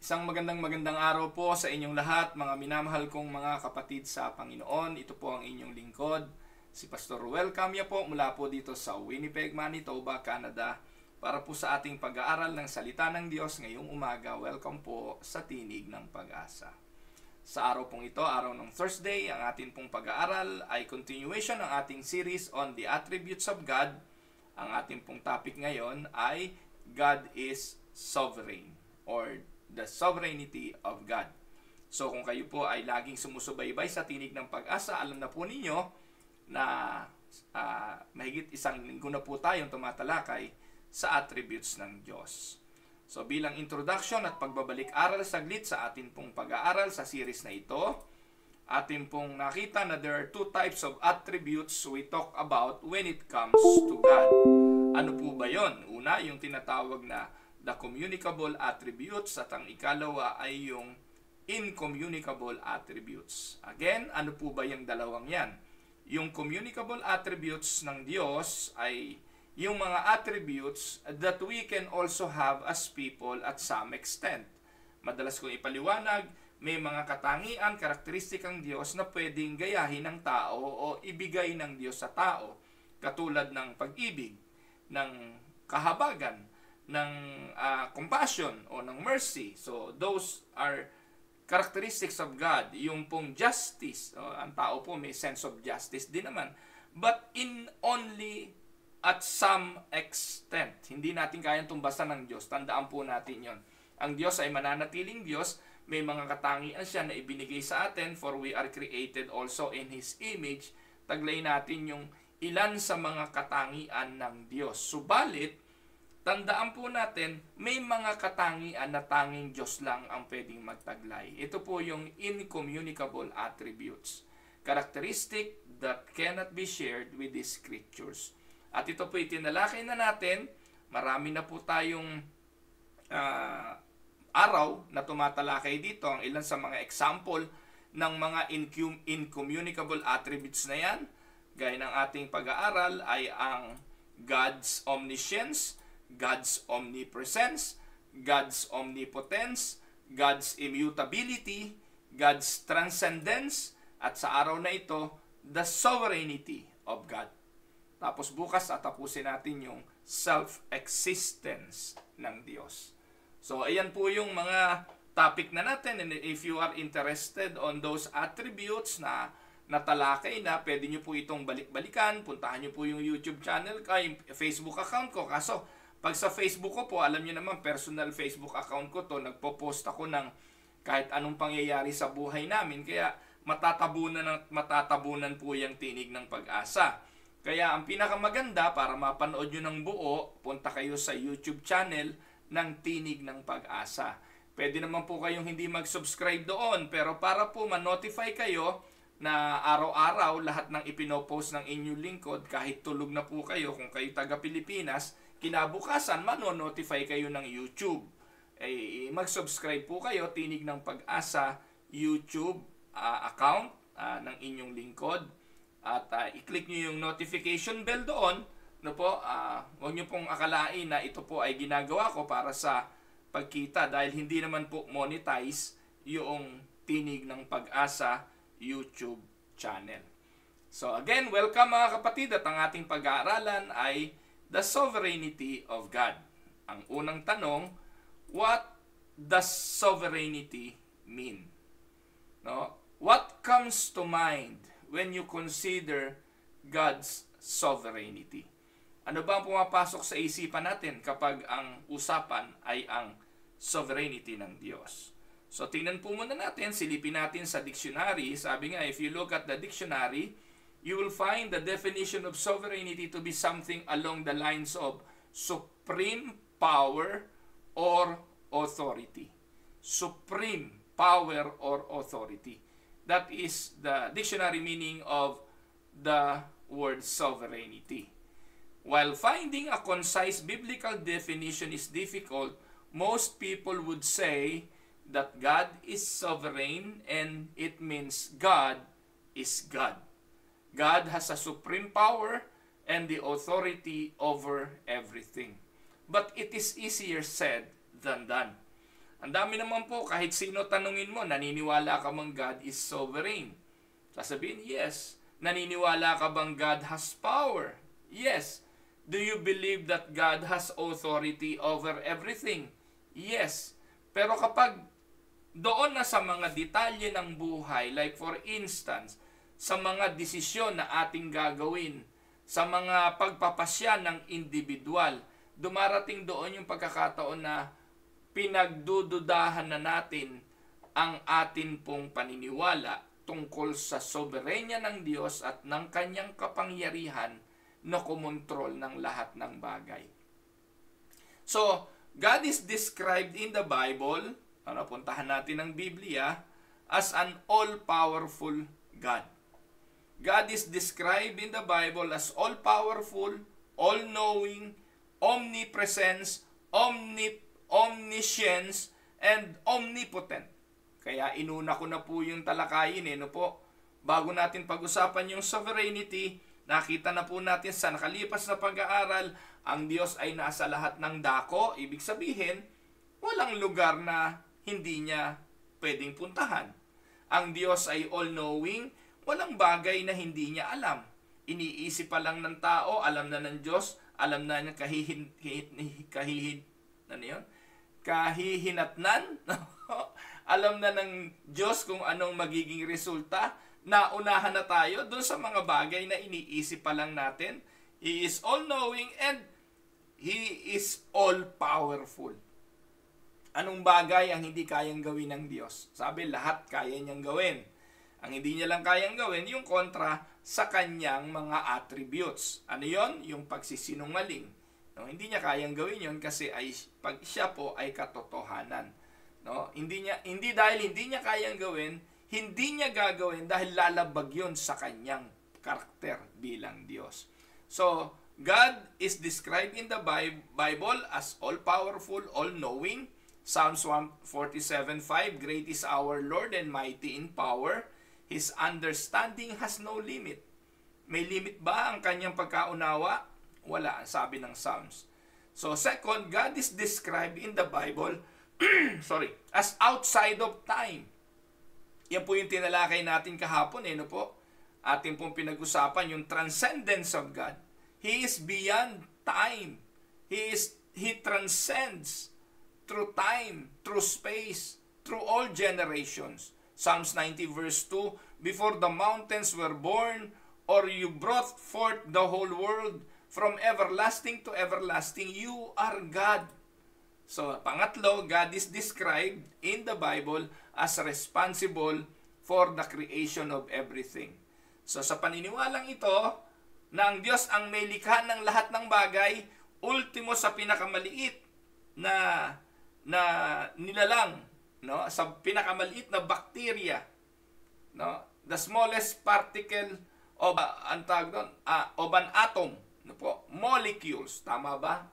Isang magandang araw po sa inyong lahat, mga minamahal kong mga kapatid sa Panginoon. Ito po ang inyong lingkod, si Pastor Ruel Camia po mula po dito sa Winnipeg, Manitoba, Canada, para po sa ating pag-aaral ng Salita ng Diyos ngayong umaga. Welcome po sa Tinig ng Pag-asa. Sa araw pong ito, araw ng Thursday, ang ating pong pag-aaral ay continuation ng ating series on the attributes of God. Ang ating pong topic ngayon ay God is sovereign, or the sovereignty of God. So kung kayo po ay laging sumusubaybay sa Tinig ng Pag-asa, alam na po ninyo na mahigit isang linggo na po tayong tumatalakay sa attributes ng Diyos. So bilang introduction at pagbabalik-aral saglit sa atin pong pag-aaral sa series na ito, atin pong nakita na there are two types of attributes we talk about when it comes to God. Ano po ba yon? Una, yung tinatawag na the communicable attributes, at ang ikalawa ay yung incommunicable attributes. Again, ano po ba yung dalawang yan? Yung communicable attributes ng Diyos ay yung mga attributes that we can also have as people at some extent. Madalas kong ipaliwanag, may mga katangian, karakteristik ang Diyos na pwedeng gayahin ng tao o ibigay ng Diyos sa tao. Katulad ng pag-ibig, ng kahabagan, ng compassion o ng mercy. So those are characteristics of God. Yung pong justice, ang tao po may sense of justice din naman, but in only at some extent. Hindi natin kayang tumbasan ng Diyos. Tandaan po natin yon. Ang Diyos ay mananatiling Diyos. May mga katangian siya na ibinigay sa atin, for we are created also in His image. Taglay natin yung ilan sa mga katangian ng Diyos. Subalit, tandaan po natin, may mga katangian na tanging Diyos lang ang pwedeng magtaglay. Ito po yung incommunicable attributes. Characteristic that cannot be shared with the scriptures. At ito po itinalakay na natin. Marami na po tayong araw na tumatalakay dito. Ang ilan sa mga example ng mga incommunicable attributes na yan, gaya ng ating pag-aaral, ay ang God's omniscience, God's omnipresence, God's omnipotence, God's immutability, God's transcendence, at sa araw na ito, the sovereignty of God. Tapos bukas tapusin natin yung self-existence ng Diyos. So ayan po yung mga topic na natin, and if you are interested on those attributes na natalakay na, pwede nyo po itong balik-balikan. Puntahan nyo po yung YouTube channel ko, yung Facebook account ko. Kaso pag sa Facebook ko po, alam nyo naman, personal Facebook account ko to, nagpo-post ako ng kahit anong pangyayari sa buhay namin. Kaya matatabunan po yung Tinig ng Pag-asa. Kaya ang pinakamaganda para mapanood nyo ng buo, punta kayo sa YouTube channel ng Tinig ng Pag-asa. Pwede naman po kayong hindi mag-subscribe doon, pero para po ma-notify kayo na araw-araw lahat ng ipinopost ng inyong lingkod, kahit tulog na po kayo, kung kayo taga Pilipinas, kinabukasan, mano-notify kayo ng YouTube. Mag-subscribe po kayo, Tinig ng Pag-asa YouTube account ng inyong lingkod. At i-click nyo yung notification bell doon. Huwag nyo pong akalain na ito po ay ginagawa ko para sa pagkita, dahil hindi naman po monetize yung Tinig ng Pag-asa YouTube channel. So again, welcome mga kapatid, at ang ating pag-aaralan ay the sovereignty of God. Ang unang tanong, what does sovereignty mean? What comes to mind when you consider God's sovereignty? Ano ba ang pumapasok sa isipan natin kapag ang usapan ay ang sovereignty ng Diyos? So tingnan po muna natin, silipin natin sa dictionary. Sabi nga, if you look at the dictionary, you will find the definition of sovereignty to be something along the lines of supreme power or authority. Supreme power or authority. That is the dictionary meaning of the word sovereignty. While finding a concise biblical definition is difficult, most people would say that God is sovereign, and it means God is God. God has a supreme power and the authority over everything. But it is easier said than done. Ang dami naman po, kahit sino tanungin mo, naniniwala ka bang God is sovereign? Sasabihin, yes. Naniniwala ka bang God has power? Yes. Do you believe that God has authority over everything? Yes. Pero kapag doon na sa mga detalye ng buhay, like for instance, sa mga desisyon na ating gagawin, sa mga pagpapasya ng individual, dumarating doon yung pagkakataon na pinagdududahan na natin ang atin pong paniniwala tungkol sa soberenya ng Diyos at ng kanyang kapangyarihan na kumontrol ng lahat ng bagay. So, God is described in the Bible, puntahan natin ang Biblia, as an all-powerful God. God is described in the Bible as all-powerful, all-knowing, omnipresence, omniscience, and omnipotent. Kaya inuna ko na po yung talakayin bago natin pag-usapan yung sovereignty, nakita na po natin sa nakalipas na pag-aaral, ang Diyos ay nasa lahat ng dako. Ibig sabihin, walang lugar na hindi niya pwedeng puntahan. Ang Diyos ay all-knowing, walang bagay na hindi niya alam. Iniisip pa lang ng tao, alam na ng Diyos, alam na niya kahihinatnan. Alam na ng Diyos kung anong magiging resulta. Naunahan na tayo doon sa mga bagay na iniisip pa lang natin. He is all-knowing and He is all-powerful. Anong bagay ang hindi kayang gawin ng Diyos? Sabi, lahat kaya niyang gawin. Ang hindi niya lang kayang gawin, yung kontra sa kanyang mga attributes. Ano yon? Yung pagsisinungaling. No, hindi niya kayang gawin yon kasi pag siya po ay katotohanan. No? Hindi dahil hindi niya kayang gawin, hindi niya gagawin dahil lalabag yon sa kanyang karakter bilang Diyos. So, God is described in the Bible as all-powerful, all-knowing. Psalms 147:5, great is our Lord and mighty in power. His understanding has no limit. May limit ba ang kanyang pagkaunawa? Wala, sabi ng Psalms. So second, God is described in the Bible as outside of time. Yan po yung tinalakay natin kahapon. Atin pong pinag-usapan yung transcendence of God. He is beyond time. He transcends through time, through space, through all generations. Psalms 90 verse 2, before the mountains were born, or you brought forth the whole world, from everlasting to everlasting, you are God. So, pangatlo, God is described in the Bible as responsible for the creation of everything. So, sa paniniwalang ito, na ang Diyos ang may likha ng lahat ng bagay, ultimo sa pinakamaliit na nilalang, sa pinakamaliit na bacteria, the smallest particle of of an atom, molecules, tama ba?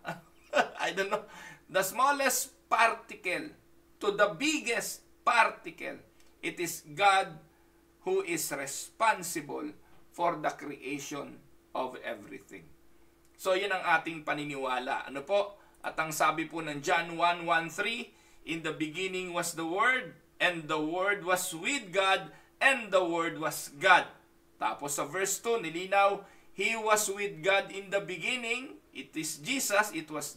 I don't know. The smallest particle to the biggest particle, it is God who is responsible for the creation of everything. So, yan ang ating paniniwala. At ang sabi po ng John 1:13, in the beginning was the Word, and the Word was with God, and the Word was God. Tapos sa verse 2, nilinaw, He was with God in the beginning. It was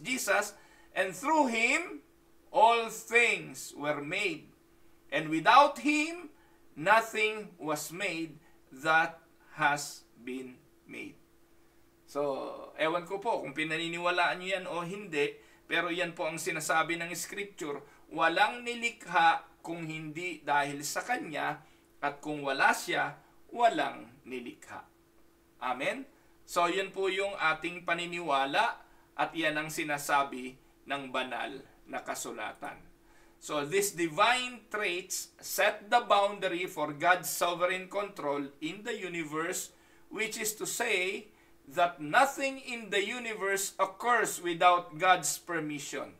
Jesus, and through Him, all things were made. And without Him, nothing was made that has been made. So, ewan ko po kung pinaniniwalaan nyo yan o hindi, pero yan po ang sinasabi ng Scripture. Walang nilikha kung hindi dahil sa Kanya, at kung wala siya, walang nilikha. Amen? So, yan po yung ating paniniwala, at yan ang sinasabi ng banal na kasulatan. So, these divine traits set the boundary for God's sovereign control in the universe, which is to say, that nothing in the universe occurs without God's permission.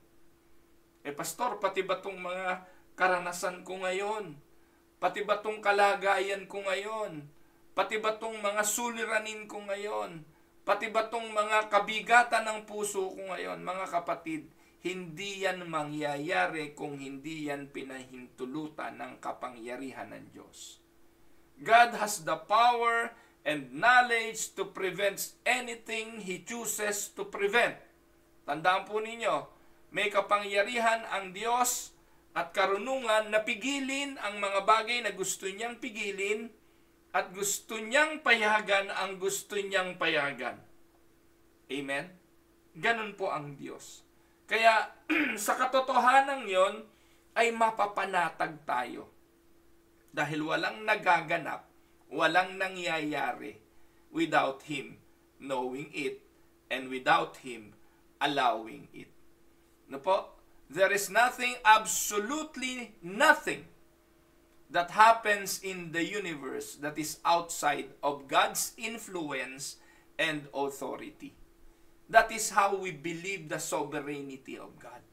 Pastor, pati ba tong mga karanasan ko ngayon? Pati ba tong kalagayan ko ngayon? Pati ba tong mga suliranin ko ngayon? Pati ba tong mga kabigatan ng puso ko ngayon? Mga kapatid, Hindi yan mangyayari kung hindi yan pinahintulutan ng kapangyarihan ng Diyos. God has the power and knowledge to prevent anything He chooses to prevent. Tandaan po ninyo, may kapangyarihan ang Diyos at karunungan na pigilin ang mga bagay na gusto niyang pigilin at gusto niyang payagan ang gusto niyang payagan. Amen? Ganun po ang Diyos. Kaya sa katotohanan yon ay mapapanatag tayo. Dahil walang nagaganap, walang nangyayari without Him knowing it and without Him allowing it. No po? There is nothing, absolutely nothing that happens in the universe that is outside of God's influence and authority. That is how we believe the sovereignty of God.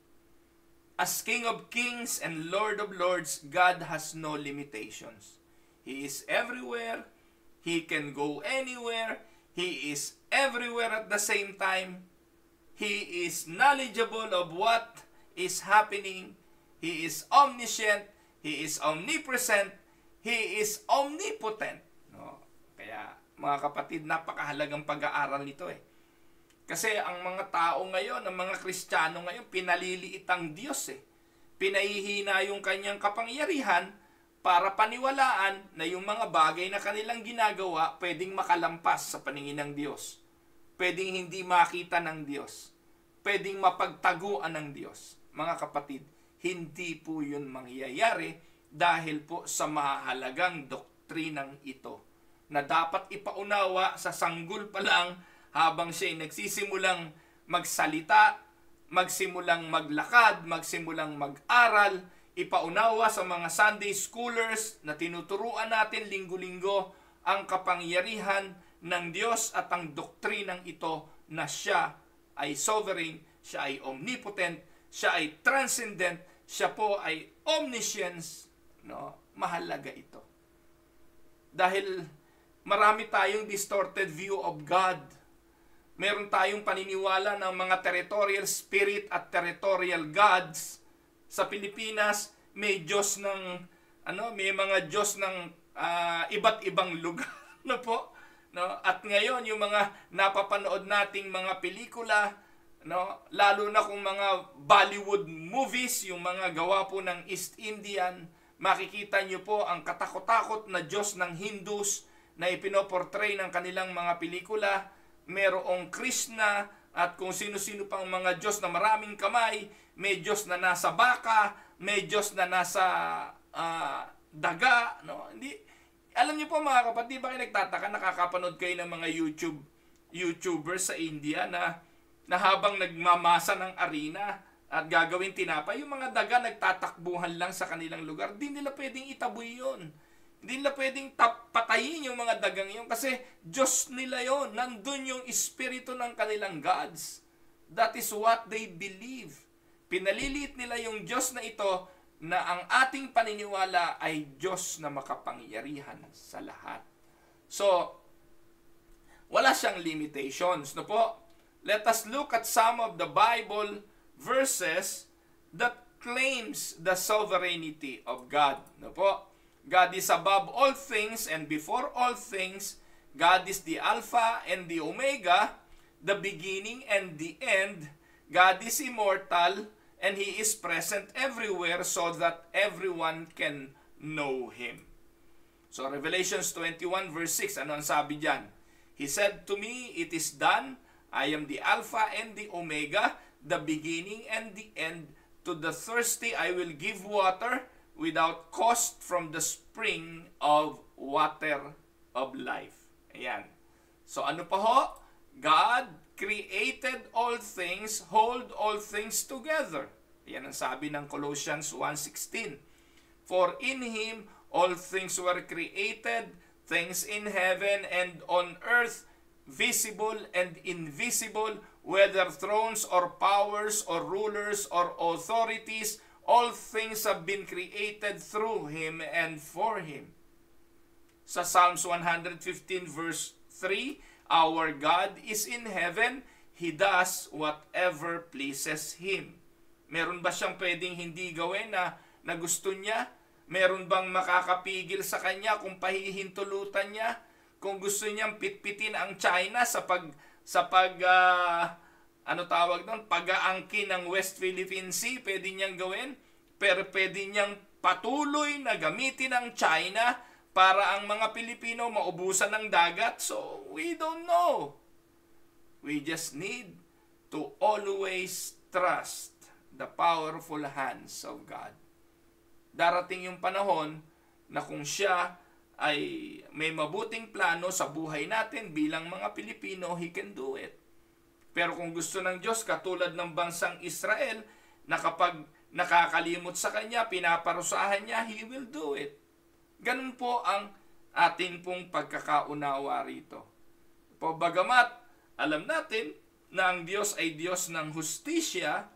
As King of Kings and Lord of Lords, God has no limitations. He is everywhere. He can go anywhere. He is everywhere at the same time. He is knowledgeable of what is happening. He is omniscient. He is omnipresent. He is omnipotent. No? Kaya, mga kapatid, napakahalagang pag-aaral nito eh. Kasi ang mga tao ngayon, ang mga Kristiyano ngayon, pinaliliit ang Diyos eh. Pinahihina yung kanyang kapangyarihan para paniwalaan na yung mga bagay na kanilang ginagawa pwedeng makalampas sa paningin ng Diyos. Pwedeng hindi makita ng Diyos. Pwedeng mapagtaguan ng Diyos. Mga kapatid, hindi po yun mangyayari dahil po sa mahalagang doktrinang ito na dapat ipaunawa sa sanggol pa lang habang siya ay nagsisimulang magsalita, magsimulang maglakad, magsimulang mag-aral, ipaunawa sa mga Sunday schoolers na tinuturuan natin linggo-linggo ang kapangyarihan ng Diyos at ang doktrinang ito na siya ay sovereign, siya ay omnipotent, siya ay transcendent, siya po ay omniscience. No? Mahalaga ito. Dahil marami tayong distorted view of God. Meron tayong paniniwala ng mga territorial spirit at territorial gods. Sa Pilipinas, may Diyos ng may mga Diyos ng iba't ibang lugar, no po? No? At ngayon, yung mga napapanood nating mga pelikula, no, lalo na kung mga Bollywood movies, yung mga gawa po ng East Indian, makikita niyo po ang katakot-takot na Diyos ng Hindus na ipinoportray ng kanilang mga pelikula. Merong Krishna at kung sino-sino pang mga Diyos na maraming kamay, may Diyos na nasa baka, may Diyos na nasa daga, no? Hindi, alam niyo po mga kapatid, bakit nagtataka, nakakapanood kayo ng mga YouTubers sa India na habang nagmamasa ng arena at gagawin tinapay, yung mga daga nagtatakbuhan lang sa kanilang lugar, di nila pwedeng itaboy yun. Hindi nila pwedeng patayin yung mga dagang yun kasi Diyos nila yon. Nandun yung espiritu ng kanilang gods. That is what they believe. Pinaliliit nila yung Diyos na ito na ang ating paniniwala ay Diyos na makapangyarihan sa lahat. So, wala siyang limitations. No po? Let us look at some of the Bible verses that claims the sovereignty of God. No po? God is above all things and before all things. God is the Alpha and the Omega, the beginning and the end. God is immortal and He is present everywhere so that everyone can know Him. So Revelations 21 verse 6, ano ang sabi dyan? He said to me, it is done. I am the Alpha and the Omega, the beginning and the end. To the thirsty I will give water without cost from the spring of water of life. Ayan. So ano pa ho? God created all things, hold all things together. Ayan ang sabi ng Colossians 1:16. For in Him all things were created, things in heaven and on earth, visible and invisible, whether thrones or powers or rulers or authorities, all things have been created through Him and for Him. Sa Psalms 115 verse 3, our God is in heaven, He does whatever pleases Him. Meron ba siyang pwedeng hindi gawin na gusto niya? Meron bang makakapigil sa kanya kung pahihintulutan niya? Kung gusto niyang pitpitin ang China sa ano tawag doon, pag-aangkin ng West Philippine Sea, pwede niyang gawin. Pero pwede niyang patuloy na gamitin ang China para ang mga Pilipino maubusan ng dagat. So, we don't know. We just need to always trust the powerful hands of God. Darating yung panahon na kung siya ay may mabuting plano sa buhay natin bilang mga Pilipino, He can do it. Pero kung gusto ng Diyos, katulad ng bansang Israel, na kapag nakakalimot sa Kanya, pinaparusahan niya, He will do it. Ganun po ang ating pong pagkakaunawa rito. Bagamat alam natin na ang Diyos ay Diyos ng hustisya,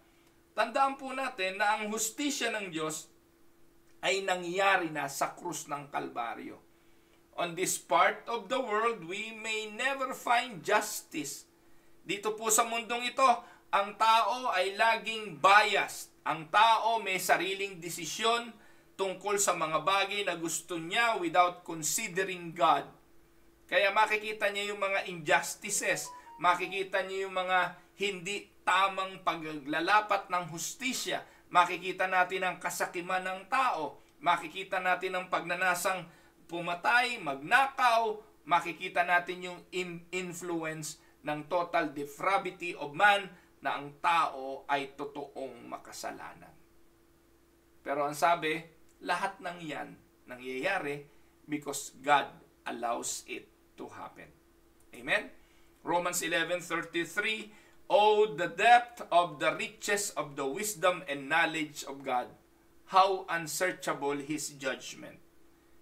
tandaan po natin na ang hustisya ng Diyos ay nangyari na sa krus ng Kalbaryo. On this part of the world, we may never find justice. Dito po sa mundong ito, ang tao ay laging biased. Ang tao may sariling desisyon tungkol sa mga bagay na gusto niya without considering God. Kaya makikita niya yung mga injustices, makikita niya yung mga hindi tamang paglalapat ng hustisya, makikita natin ang kasakiman ng tao, makikita natin ang pagnanasang pumatay, magnakaw, makikita natin yung influence ng total depravity of man na ang tao ay totoong makasalanan. Pero ang sabi, lahat ng yan nangyayari because God allows it to happen. Amen? Romans 11:33, "Oh, the depth of the riches of the wisdom and knowledge of God, how unsearchable His judgment,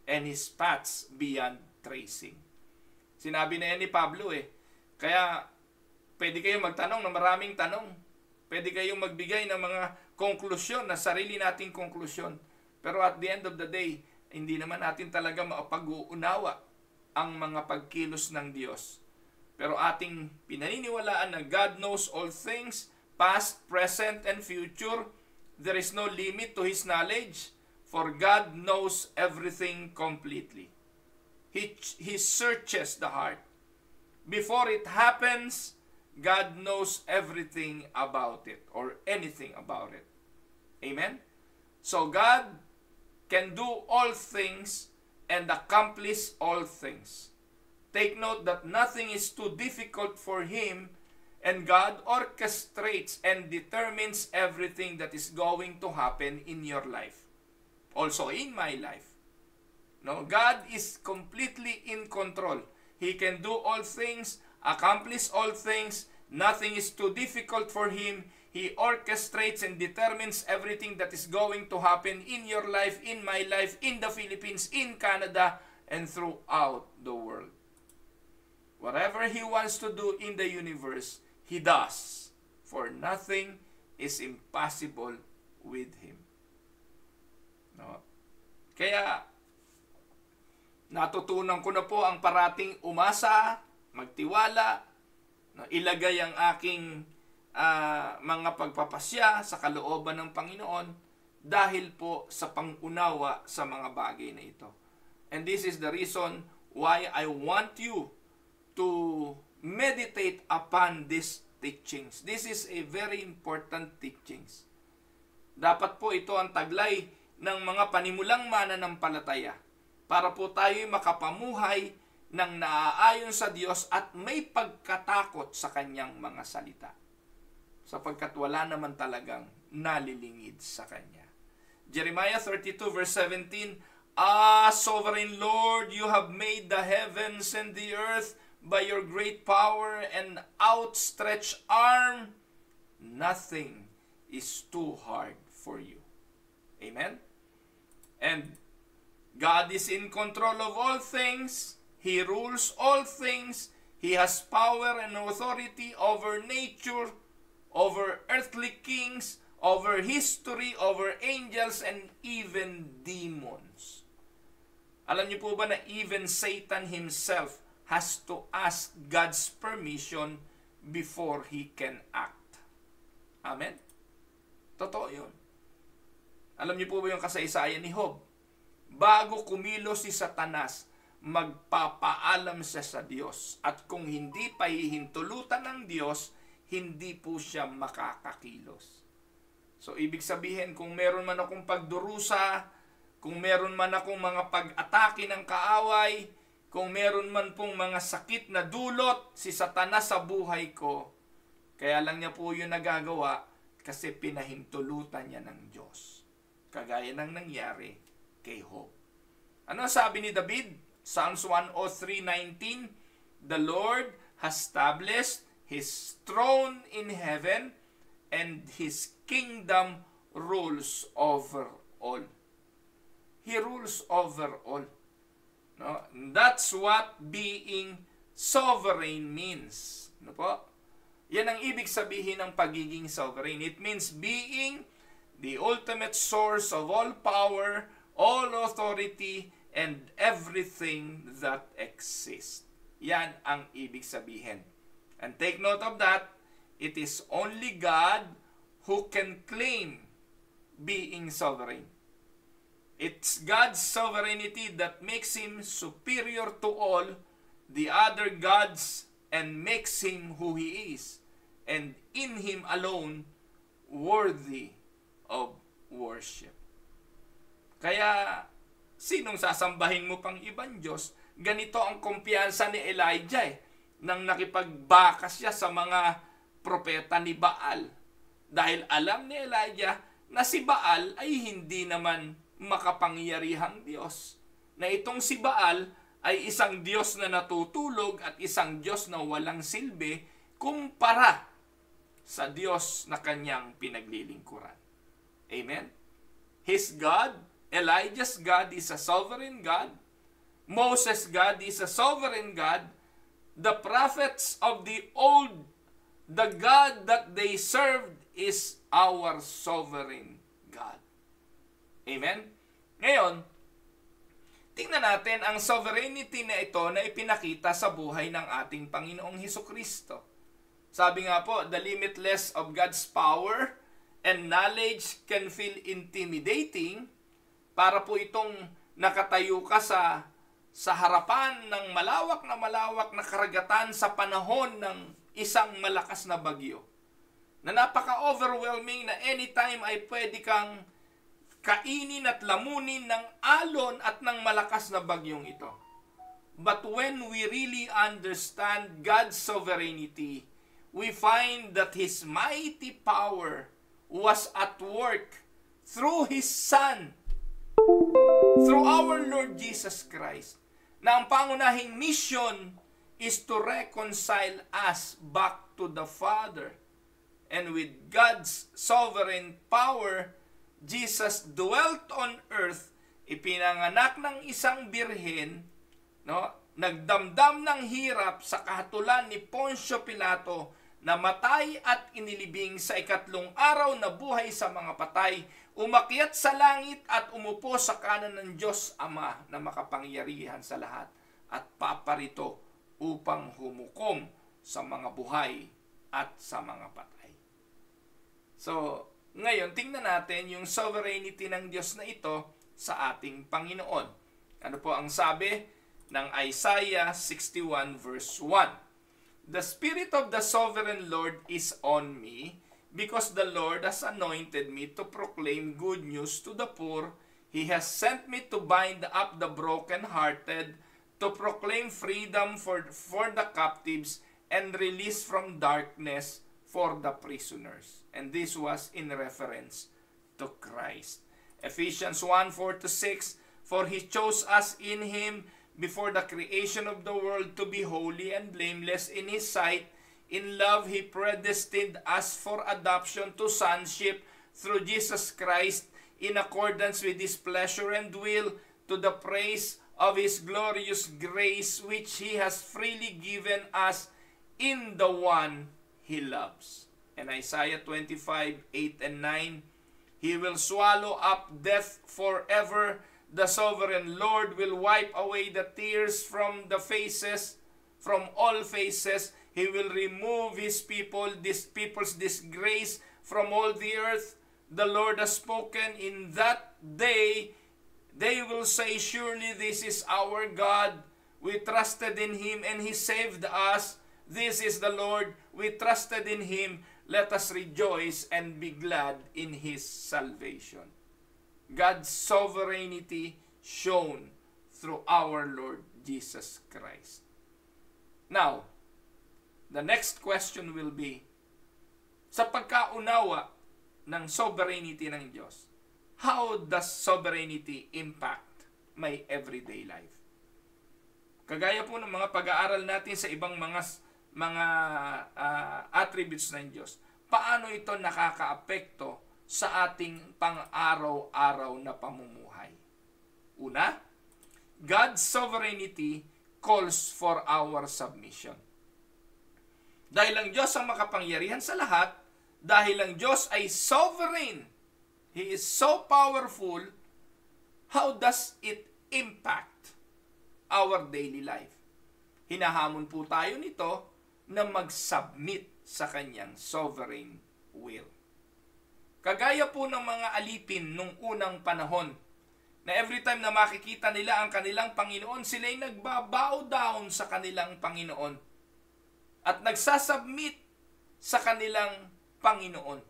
and His paths beyond tracing." Sinabi na yan ni Pablo eh. Kaya, pwede kayong magtanong ng maraming tanong. Pwede kayong magbigay ng mga konklusyon, na sarili nating konklusyon. Pero at the end of the day, hindi naman natin talaga mapag-uunawa ang mga pagkilos ng Diyos. Pero ating pinaniniwalaan na God knows all things, past, present, and future. There is no limit to His knowledge. For God knows everything completely. He searches the heart. Before it happens, God knows everything about it or anything about it. Amen? So God can do all things and accomplish all things. Take note that nothing is too difficult for Him, and God orchestrates and determines everything that is going to happen in your life. Also in my life. No, God is completely in control. He can do all things, accomplish all things. Nothing is too difficult for Him. He orchestrates and determines everything that is going to happen in your life, in my life, in the Philippines, in Canada, and throughout the world. Whatever He wants to do in the universe, He does. For nothing is impossible with Him. No? Kaya, natutunan ko na po ang parating umasa, magtiwala, no? Ilagay ang aking mga pagpapasya sa kalooban ng Panginoon dahil po sa pangunawa sa mga bagay na ito. And this is the reason why I want you to meditate upon these teachings. This is a very important teachings. Dapat po ito ang taglay ng mga panimulang mananampalataya para po tayo makapamuhay ng naaayon sa Diyos at may pagkatakot sa Kanyang mga salita. Sapagkat wala naman talagang nalilingid sa Kanya. Jeremiah 32 verse 17, "Ah, sovereign Lord, you have made the heavens and the earth by your great power and outstretched arm. Nothing is too hard for you." Amen? And God is in control of all things. He rules all things. He has power and authority over nature, over earthly kings, over history, over angels, and even demons. Alam niyo po ba na even Satan himself has to ask God's permission before he can act? Amen? Totoo yun. Alam niyo po ba yung kasaysayan ni Job? Bago kumilos si Satanas, magpapaalam siya sa Diyos. At kung hindi pa hihintulutan ng Diyos, hindi po siya makakakilos. So, ibig sabihin, kung meron man akong pagdurusa, kung meron man akong mga pag-atake ng kaaway, kung meron man pong mga sakit na dulot si Satanas sa buhay ko, kaya lang niya po yun nagagawa kasi pinahintulutan niya ng Diyos. Kagaya ng nangyari kay Job. Ano sabi ni David? Psalms 103:19, "The Lord has established His throne in heaven, and His kingdom rules over all." He rules over all. No? That's what being sovereign means. Ano po? Yan ang ibig sabihin ng pagiging sovereign. It means being the ultimate source of all power, all authority, and everything that exists. Yan ang ibig sabihin. And take note of that, it is only God who can claim being sovereign. It's God's sovereignty that makes Him superior to all the other gods and makes Him who He is, and in Him alone worthy of worship. Kaya, sinong sasambahin mo pang ibang Diyos? Ganito ang kumpiyansa ni Elijah nang nakipagbakas siya sa mga propeta ni Baal. Dahil alam ni Elijah na si Baal ay hindi naman makapangyarihang Diyos. Na itong si Baal ay isang Diyos na natutulog at isang Diyos na walang silbi kumpara sa Diyos na kanyang pinaglilingkuran. Amen? His God, Elijah's God, is a sovereign God. Moses' God is a sovereign God. The prophets of the old, the God that they served is our sovereign God. Amen? Ngayon, tingnan natin ang sovereignty na ito na ipinakita sa buhay ng ating Panginoong Hesukristo. Sabi nga po, the limitless of God's power and knowledge can feel intimidating. Para po itong nakatayo ka sa harapan ng malawak na karagatan sa panahon ng isang malakas na bagyo. Na napaka-overwhelming na anytime ay pwede kang kainin at lamunin ng alon at ng malakas na bagyong ito. But when we really understand God's sovereignty, we find that His mighty power was at work through His Son, through our Lord Jesus Christ, na ang pangunahing mission is to reconcile us back to the Father. And with God's sovereign power, Jesus dwelt on earth, ipinanganak ng isang birhen, no? Nagdamdam ng hirap sa kahatulan ni Poncio Pilato, namatay at inilibing sa ikatlong araw na buhay sa mga patay, umakyat sa langit at umupo sa kanan ng Diyos Ama na makapangyarihan sa lahat at paparito upang humukom sa mga buhay at sa mga patay. So, ngayon, tingnan natin yung sovereignty ng Diyos na ito sa ating Panginoon. Ano po ang sabi ng Isaiah 61 verse 1? The Spirit of the Sovereign Lord is on me, because the Lord has anointed me to proclaim good news to the poor. He has sent me to bind up the brokenhearted, to proclaim freedom for the captives, and release from darkness for the prisoners. And this was in reference to Christ. Ephesians 1:4-6, for He chose us in Him before the creation of the world to be holy and blameless in His sight. In love, He predestined us for adoption to sonship through Jesus Christ, in accordance with His pleasure and will, to the praise of His glorious grace, which He has freely given us in the one He loves. And Isaiah 25:8 and 9, He will swallow up death forever. The sovereign Lord will wipe away the tears from all faces. He will remove His people's disgrace from all the earth. the Lord has spoken, in that day, they will say, surely this is our God. We trusted in Him and He saved us. This is the Lord. We trusted in Him. Let us rejoice and be glad in His salvation. God's sovereignty shown through our Lord Jesus Christ. Now, the next question will be, sa pagkaunawa ng sovereignty ng Diyos, how does sovereignty impact my everyday life? Kagaya po ng mga pag-aaral natin sa ibang mga attributes ng Diyos, paano ito nakakaapekto sa ating pang-araw-araw na pamumuhay? Una, God's sovereignty calls for our submission. Dahil ang Diyos ang makapangyarihan sa lahat, dahil ang Diyos ay sovereign, He is so powerful, how does it impact our daily life? Hinahamon po tayo nito na mag-submit sa kanyang sovereign will. Kagaya po ng mga alipin nung unang panahon, na every time na makikita nila ang kanilang Panginoon, sila'y nagbabow down sa kanilang Panginoon at nagsasubmit sa kanilang Panginoon.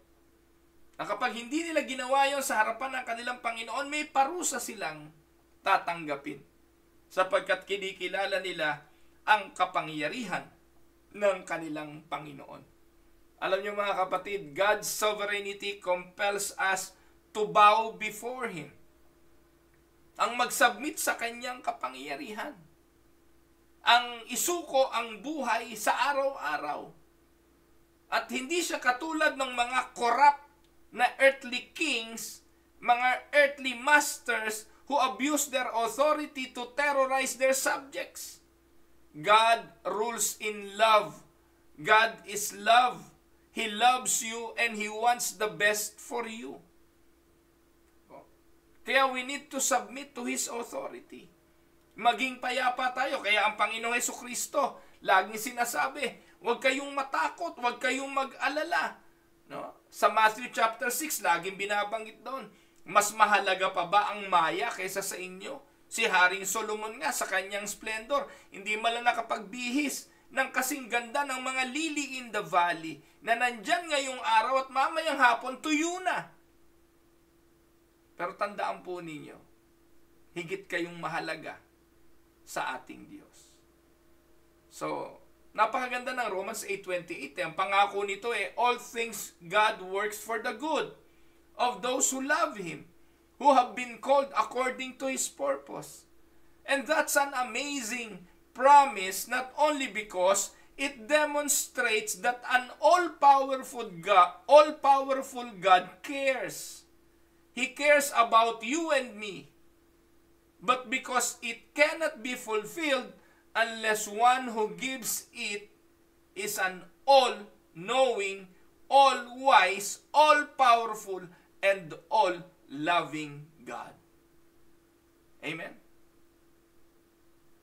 Na kapag hindi nila ginawa yon sa harapan ng kanilang Panginoon, may parusa silang tatanggapin. Sapagkat kinikilala nila ang kapangyarihan ng kanilang Panginoon. Alam niyo mga kapatid, God's sovereignty compels us to bow before Him. Ang mag-submit sa kanyang kapangyarihan. Ang isuko ang buhay sa araw-araw. At hindi siya katulad ng mga corrupt na earthly kings, mga earthly masters who abuse their authority to terrorize their subjects. God rules in love. God is love. He loves you and He wants the best for you. Kaya we need to submit to His authority. Maging payapa tayo. Kaya ang Panginoong Hesukristo, laging sinasabi, huwag kayong matakot, huwag kayong mag-alala. No? Sa Matthew chapter 6, laging binabanggit doon, mas mahalaga pa ba ang maya kaysa sa inyo? Si Haring Solomon nga sa kanyang splendor, hindi man lang nakapagbihis ng kasing ganda ng mga lily in the valley na nandyan ngayong araw at mamayang hapon tuyo na. Pero tandaan po ninyo, higit kayong mahalaga sa ating Diyos. So, napakaganda ng Romans 8:28. Ang pangako nito all things God works for the good of those who love Him, who have been called according to His purpose. And that's an amazing promise, not only because it demonstrates that an all-powerful God cares. He cares about you and me. But because it cannot be fulfilled unless one who gives it is an all-knowing, all-wise, all-powerful, and all-loving God. Amen?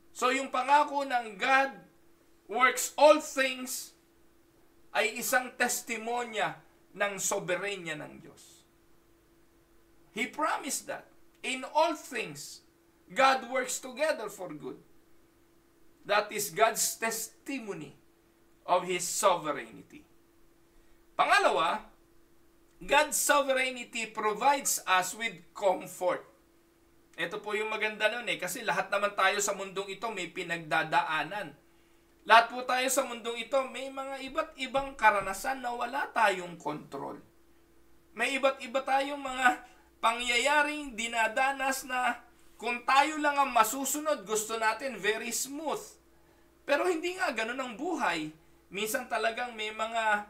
So yung pangako ng God works all things ay isang testimonya ng soberenya ng Diyos. He promised that in all things, God works together for good. That is God's testimony of His sovereignty. Pangalawa, God's sovereignty provides us with comfort. Ito po yung maganda nun kasi lahat naman tayo sa mundong ito may pinagdadaanan. Lahat po tayo sa mundong ito may mga iba't ibang karanasan na wala tayong kontrol. May iba't iba tayong mga pangyayaring dinadanas na kung tayo lang ang masusunod, gusto natin very smooth. Pero hindi nga ganun ang buhay. Minsan talagang may mga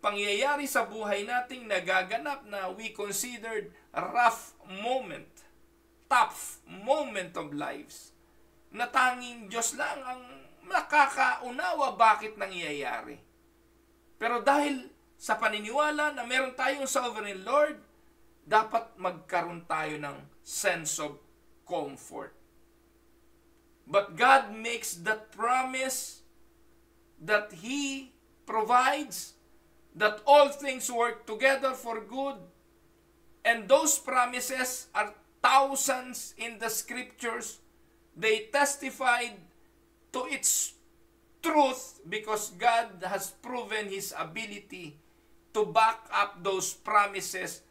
pangyayari sa buhay nating nagaganap na we considered rough moment, tough moment of lives, na tanging Diyos lang ang nakakaunawa bakit nangyayari. Pero dahil sa paniniwala na meron tayong sovereign Lord, dapat magkaroon tayo ng sense of comfort. But God makes that promise that He provides, that all things work together for good And those promises are thousands in the scriptures. They testified to its truth because God has proven His ability to back up those promises.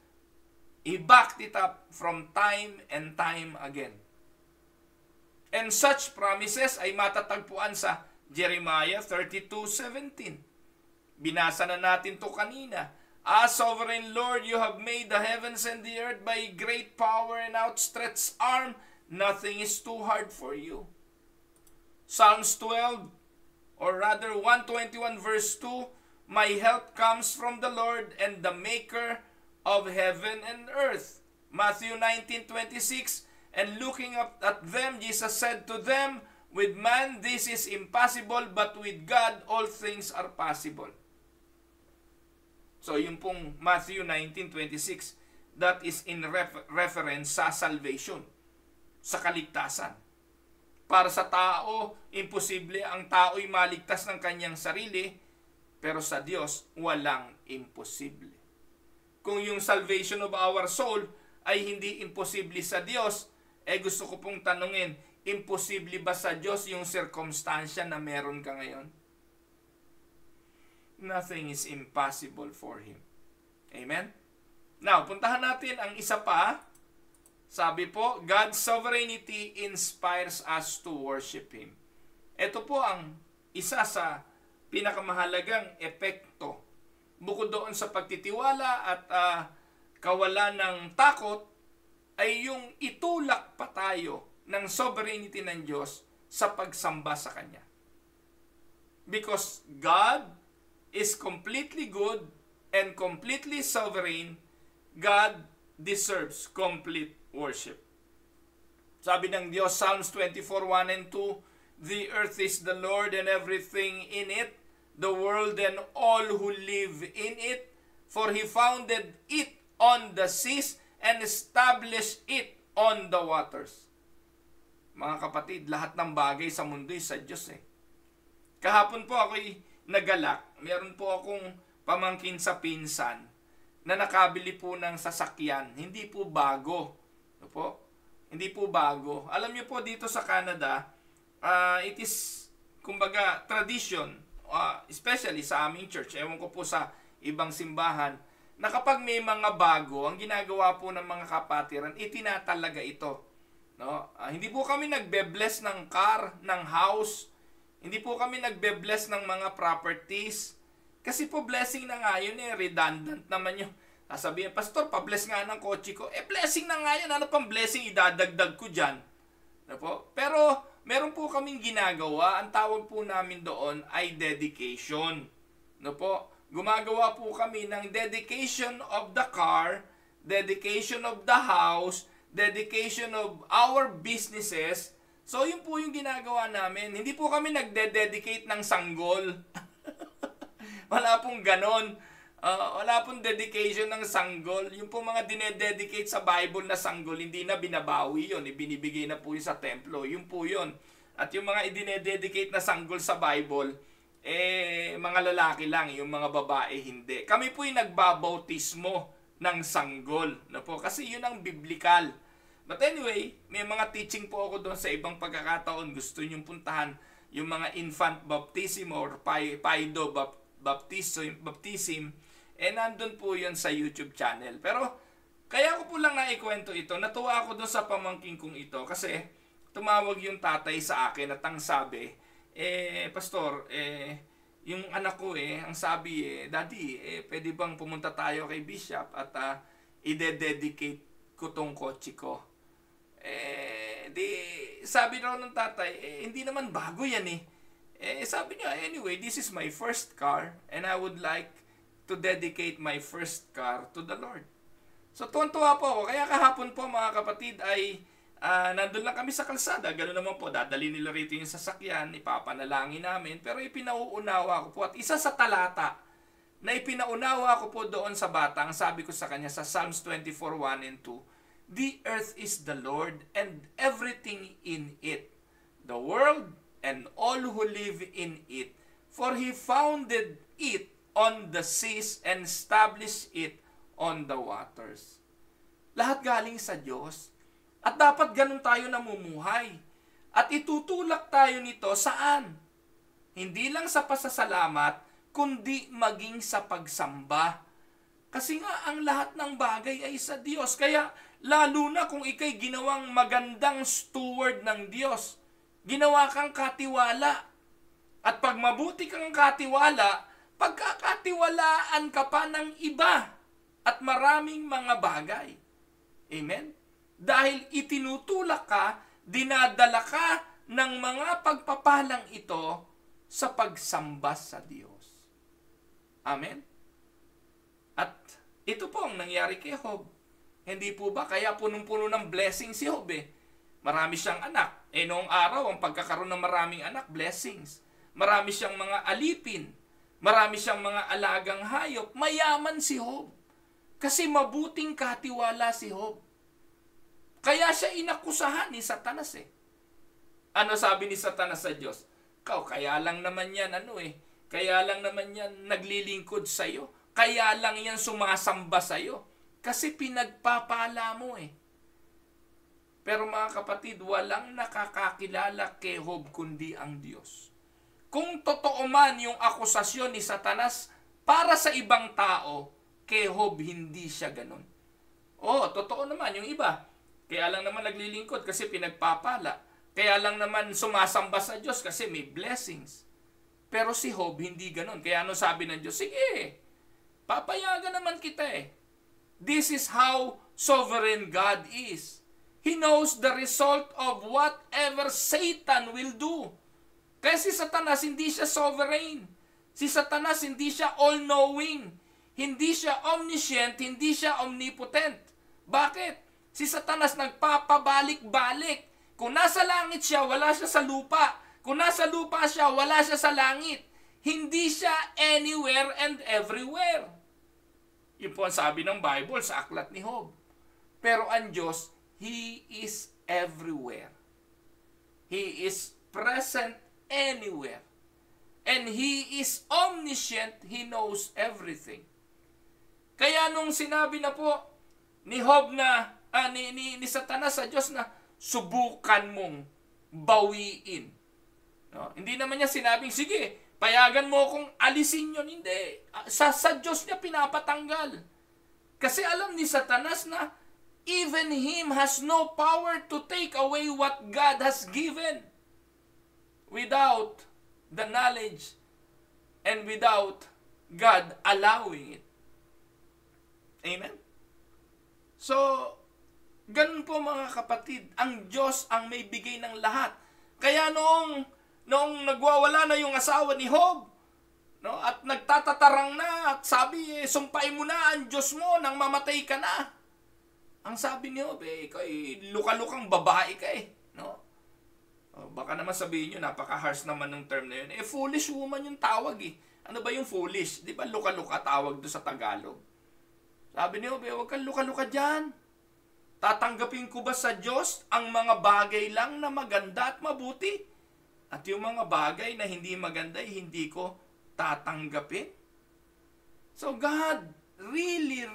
He backed it up from time and time again. And such promises ay matatagpuan sa Jeremiah 32:17. Binasa na natin to kanina. Sovereign Lord, you have made the heavens and the earth by great power and outstretched arm. Nothing is too hard for you. Psalms 12, or rather 121 verse 2, my help comes from the Lord and the maker of heaven and earth. Matthew 19:26, and looking up at them, Jesus said to them, with man this is impossible, but with God all things are possible. So yung pong Matthew 19:26, that is in reference sa salvation, sa kaligtasan. Para sa tao, imposible ang tao'y maligtas ng kanyang sarili, pero sa Diyos, walang imposible. Kung yung salvation of our soul ay hindi imposible sa Diyos, gusto ko pong tanungin, imposible ba sa Diyos yung circumstansya na meron ka ngayon? Nothing is impossible for Him. Amen? Now, puntahan natin ang isa pa. Sabi po, God's sovereignty inspires us to worship Him. Ito po ang isa sa pinakamahalagang epekto. Bukod doon sa pagtitiwala at kawalan ng takot, ay yung itulak pa tayo ng sovereignty ng Diyos sa pagsamba sa Kanya. Because God is completely good and completely sovereign, God deserves complete worship. Sabi ng Diyos, Psalms 24:1 and 2, the earth is the Lord and everything in it, the world and all who live in it, for He founded it on the seas and established it on the waters. Mga kapatid, lahat ng bagay sa mundo ay sa Diyos eh. Kahapon po ako'y nagalak, meron po akong pamangkin sa pinsan na nakabili po ng sasakyan. Hindi po bago. Ano po? Hindi po bago. Alam niyo po dito sa Canada, it is, kumbaga, tradition, especially sa aming church, ewan ko po sa ibang simbahan, na kapag may mga bago, ang ginagawa po ng mga kapatiran, itinatalaga ito. No? Hindi po kami nagbe-bless ng car, ng house, hindi po kami nagbe-bless ng mga properties. Kasi po blessing na nga yun redundant naman yun. Sasabihin, Pastor, pa-bless nga ng kotse ko. Blessing na nga yun. Ano pang blessing idadagdag ko dyan? Ano po? Pero meron po kaming ginagawa. Ang tawag po namin doon ay dedication. Ano po? Gumagawa po kami ng dedication of the car, dedication of the house, dedication of our businesses. So, yun po yung ginagawa namin. Hindi po kami nagde-dedicate ng sanggol. Wala pong ganon. Wala pong dedication ng sanggol. Yung po mga dinededicate sa Bible na sanggol, hindi na binabawi yun. Ibinibigay na po yun sa templo. Yun po yun. At yung mga idinededicate na sanggol sa Bible, mga lalaki lang. Yung mga babae, hindi. Kami po yung nagbabautismo ng sanggol. No po? Kasi yun ang biblical. But anyway, may mga teaching po ako doon sa ibang pagkakataon. Gusto nyong puntahan yung mga infant baptism or paido baptism. Nandun po yun sa YouTube channel. Pero, kaya ko po lang naikwento ito. Natuwa ako doon sa pamangking kong ito. Kasi, tumawag yung tatay sa akin at ang sabi, Pastor, yung anak ko ang sabi, Daddy, pwede bang pumunta tayo kay Bishop at ide-dedicate ko tong kotse ko? Sabi raw ng tatay, hindi naman bago yan sabi niya, anyway, this is my first car and I would like to dedicate my first car to the Lord. So, tuwan-tuwa po ako. Kaya kahapon po, mga kapatid, ay nandun lang kami sa kalsada. Ganoon naman po, dadali nila rito yung sasakyan, ipapanalangin namin. Pero ipinauunawa ko po. At isa sa talata na ipinaunawa ko po doon sa bata, ang sabi ko sa kanya sa Psalms 24:1 and 2, the earth is the Lord and everything in it, the world and all who live in it. For He founded it on the seas and established it on the waters. Lahat galing sa Diyos. At dapat ganun tayo namumuhay. At itutulak tayo nito saan? Hindi lang sa pasasalamat, kundi maging sa pagsamba. Kasi nga ang lahat ng bagay ay sa Diyos. Kaya lalo na kung ikay ginawang magandang steward ng Diyos, ginawa kang katiwala. At pag mabuti kang katiwala, pagkakatiwalaan ka pa ng iba at maraming mga bagay. Amen? Dahil itinutulak ka, dinadala ka ng mga pagpapalang ito sa pagsamba sa Diyos. Amen? At ito po ang nangyari kay Job. Hindi po ba kaya punong-puno ng blessing si Job eh? Marami siyang anak. Noong araw, ang pagkakaroon ng maraming anak, blessings. Marami siyang mga alipin. Marami siyang mga alagang hayop. Mayaman si Job. Kasi mabuting katiwala si Job. Kaya siya inakusahan ni Satanas eh. Ano sabi ni Satanas sa Diyos? Kaya lang naman yan, kaya lang naman yan naglilingkod sa'yo. Kaya lang yan sumasamba sa'yo. Kasi pinagpapala mo eh. Pero mga kapatid, walang nakakakilala kay Job kundi ang Diyos. Kung totoo man yung akusasyon ni Satanas para sa ibang tao, kay Job hindi siya ganun. Totoo naman yung iba. Kaya lang naman naglilingkod kasi pinagpapala. Kaya lang naman sumasamba sa Diyos kasi may blessings. Pero si Job hindi ganun. Kaya ano sabi ng Diyos? Sige, papayagan naman kita eh. This is how sovereign God is. He knows the result of whatever Satan will do. Kaya si Satanas hindi siya sovereign. Si Satanas hindi siya all-knowing. Hindi siya omniscient, hindi siya omnipotent. Bakit? Si Satanas nagpapabalik-balik. Kung nasa langit siya, wala siya sa lupa. Kung nasa lupa siya, wala siya sa langit. Hindi siya anywhere and everywhere. Yun po ang sabi ng Bible sa aklat ni Job. Pero ang Diyos, He is everywhere. He is present anywhere. And He is omniscient. He knows everything. Kaya nung sinabi na po ni Job na, ni Satanas sa Diyos na, subukan mong bawiin. No? Hindi naman niya sinabing, sige, payagan mo akong alisin yun. Hindi. Sa Diyos niya pinapatanggal. Kasi alam ni Satanas na even him has no power to take away what God has given without the knowledge and without God allowing it. Amen? So, ganun po mga kapatid, ang Diyos ang may bigay ng lahat. Kaya noong nagwawala na yung asawa ni Job, no, at nagtatatarang na, at sabi, sumpain mo na ang Diyos mo nang mamatay ka na. Ang sabi ni Job, ikay luka-lukang babae ka eh. No? Baka naman sabihin nyo, napaka-harsh naman ng term na yun. Foolish woman yung tawag eh. Ano ba yung foolish? Di ba luka-luka tawag doon sa Tagalog? Sabi ni Job, huwag kang luka-luka dyan. Tatanggapin ko ba sa Diyos ang mga bagay lang na maganda at mabuti? At yung mga bagay na hindi maganda, hindi ko tatanggapin? So God really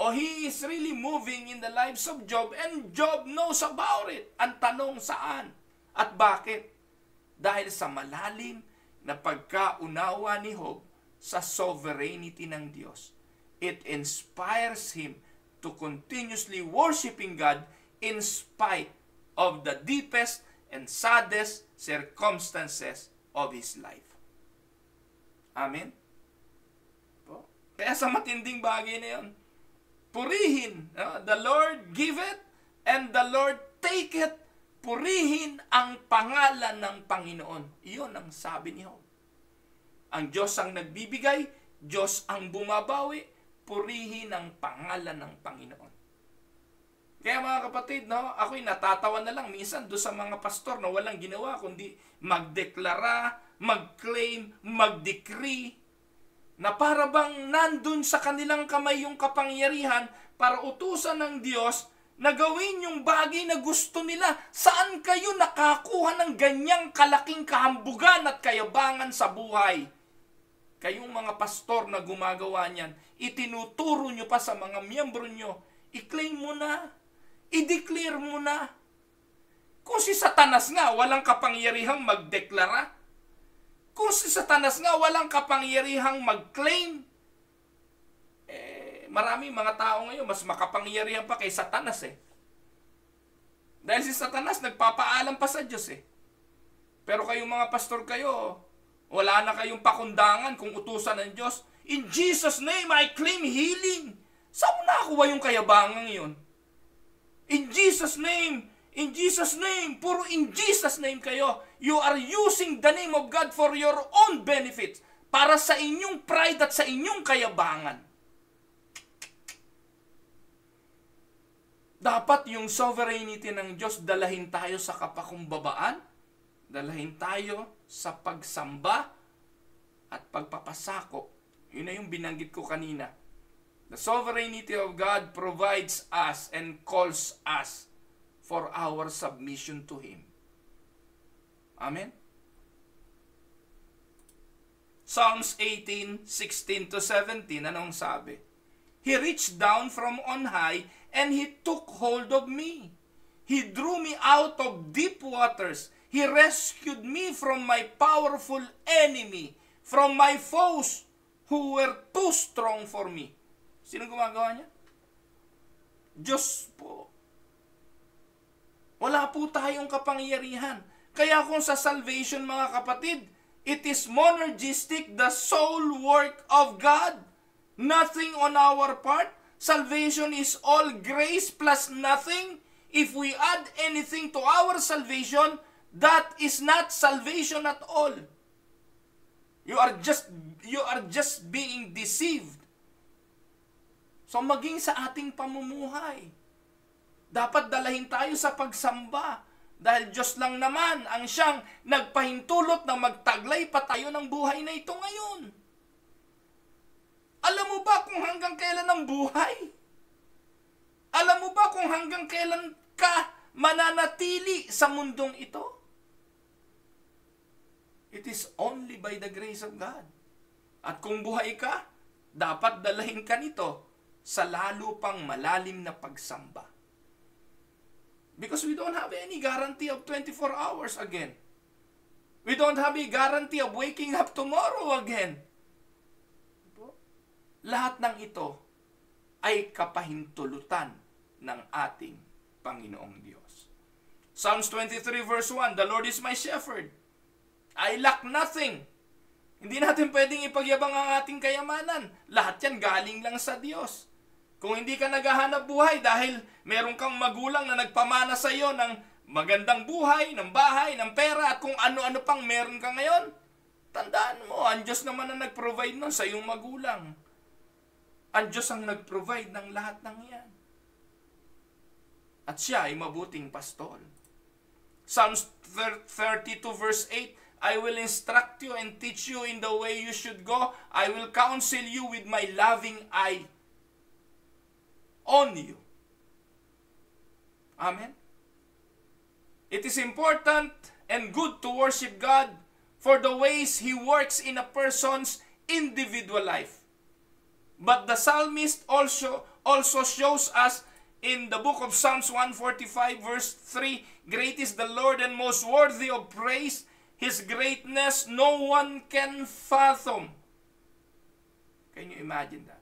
He is really moving in the lives of Job, and Job knows about it. Ang tanong saan? At bakit? Dahil sa malalim na pagkaunawa ni Job sa sovereignty ng Diyos. It inspires him to continuously worshiping God in spite of the deepest and saddest circumstances of his life. Amen? Kaya sa matinding bagay na yun, purihin. The Lord giveth and the Lord taketh. Purihin ang pangalan ng Panginoon. Iyon ang sabi ni Job. Ang Diyos ang nagbibigay, Diyos ang bumabawi, purihin ang pangalan ng Panginoon. Kaya mga kapatid, ako'y natatawa na lang minsan doon sa mga pastor na walang ginawa kundi magdeklara, mag-claim, mag-decree, na para bang nandun sa kanilang kamay yung kapangyarihan para utusan ng Diyos na gawin yung bagay na gusto nila. Saan kayo nakakuha ng ganyang kalaking kahambugan at kayabangan sa buhay? Kayong mga pastor na gumagawa niyan, itinuturo nyo pa sa mga miyembro nyo, i-claim mo na, i-declare mo na. Kung si Satanas nga walang kapangyarihang magdeklara, kung si Satanas nga walang kapangyarihang mag-claim, maraming mga tao ngayon mas makapangyarihan pa kay Satanas Dahil si Satanas nagpapaalam pa sa Diyos Pero kayong mga pastor kayo, wala na kayong pakundangan kung utusan ng Diyos. In Jesus' name, I claim healing. Saan mo nakuha yung kayabangang yun? In Jesus' name, puro in Jesus' name kayo. You are using the name of God for your own benefit, para sa inyong pride at sa inyong kayabangan. Dapat yung sovereignty ng Diyos dalahin tayo sa kapakumbabaan, dalahin tayo sa pagsamba at pagpapasakop. Yun na yung binanggit ko kanina. The sovereignty of God provides us and calls us for our submission to Him. Amen? Psalms 18:16-17, anong sabi? He reached down from on high and He took hold of me. He drew me out of deep waters. He rescued me from my powerful enemy, from my foes who were too strong for me. Sino gumagawa niya? Diyos po. Wala po tayong kapangyarihan. Kaya kung sa salvation, mga kapatid, it is monergistic, the sole work of God. Nothing on our part. Salvation is all grace plus nothing. If we add anything to our salvation, that is not salvation at all. You are just being deceived. So maging sa ating pamumuhay, dapat dalahin tayo sa pagsamba. Dahil Diyos lang naman ang siyang nagpahintulot na magtaglay pa tayo ng buhay na ito ngayon. Alam mo ba kung hanggang kailan ang buhay? Alam mo ba kung hanggang kailan ka mananatili sa mundong ito? It is only by the grace of God. At kung buhay ka, dapat dalahin ka nito sa lalo pang malalim na pagsamba. Because we don't have any guarantee of 24 hours again. We don't have a guarantee of waking up tomorrow again. Lahat ng ito ay kapahintulutan ng ating Panginoong Diyos. Psalms 23 verse 1, the Lord is my shepherd. I lack nothing. Hindi natin pwedeng ipagyabang ang ating kayamanan. Lahat yan galing lang sa Diyos. Kung hindi ka naghahanap buhay dahil meron kang magulang na nagpamana sa iyo ng magandang buhay, ng bahay, ng pera, at kung ano-ano pang meron ka ngayon, tandaan mo, ang Diyos naman ang nag-provide nun sa iyong magulang. Ang Diyos ang nag-provide ng lahat ng yan. At siya ay mabuting pastol. Psalms 32 verse 8, I will instruct you and teach you in the way you should go. I will counsel you with my loving eye on you. Amen? It is important and good to worship God for the ways He works in a person's individual life. But the psalmist also shows us in the book of Psalms 145 verse 3, great is the Lord and most worthy of praise. His greatness no one can fathom. Can you imagine that?